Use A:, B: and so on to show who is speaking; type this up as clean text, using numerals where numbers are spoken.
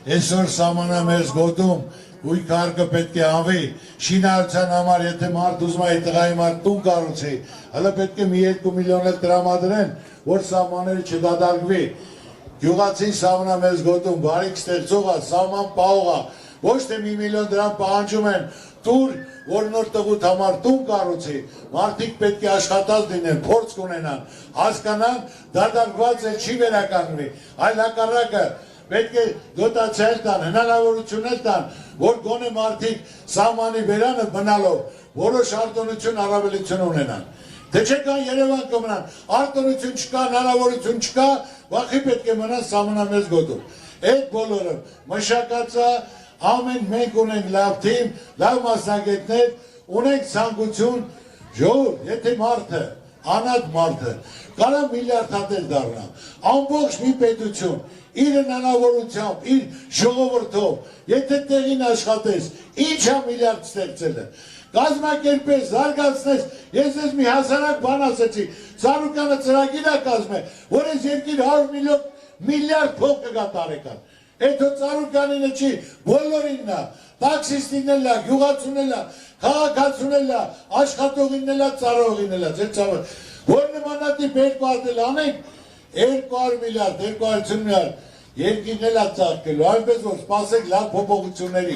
A: Այսօր սահմանը մեզ գոտում գույք հարկը պետք է անվի, շինարարության համար, եթե մարդ ուզում է տղայի մարդ տուն կառուցի, հələ պետք է մի 2 միլիոն էլ տրամադրեն, որ սահմանները չդադարվի։ Գյուղացին սահմանը մեզ գոտում, բարիք ստեղծող է, սահման պահող է, ոչ թե 1 միլիոն դրամ պահանջում են, տուր, որ նոր տղուտ համար տուն կառուցի, մարդիկ պետք է աշխատած լինեն, փորձ կունենան, հասկանան, դադարված է չի վերականգնվի, այլ հակառակը պետք է դոտացիա տան, հնարավորություն տան, որ գոնե մարդիկ սահմանի վերանը մնալով որոշ արտոնություն առավելություն ունենան։ Թե չէ կան Երևան կմնան, արտոնություն չկա, հնարավորություն չկա, վախի պետք է մնան սահմանամերձ գոտում։ Այդ բոլորը մշակածա, ամեն մենք ունենք լավ թիմ, լավ մասնագետներ, ունենք ցանկություն, ժողովուրդ, եթե մարդը, անհատ մարդը, կարա միլիարդատեր դառնա, ամբողջ մի պետություն, իր հնարավորությամբ, իր ժողովրդով, եթե տեղին աշխատես, ինչ է միլիարդ ստեղծելը, կազմակերպես, զարգացնես, ես ես մի հասարակ բան ասեցի, Սարուկյանը ծրագիր է կազմել, որ ես երկիր 100 միլիարդ փող կգա տարեկան, այդ Սարուկյանինը չի, բոլորինն է, տաքսիստին էլ է, գյուղացուն է, քաղաքացուն է, աշխատողին է, ծառայողին է, որ նմանատիպ երկու հատ անենք, 200 միլիարդ, 250 միլիարդ, երկիրն էլ է ծաղկելու, այնպես որ սպասեք լավ փոփոխությունների։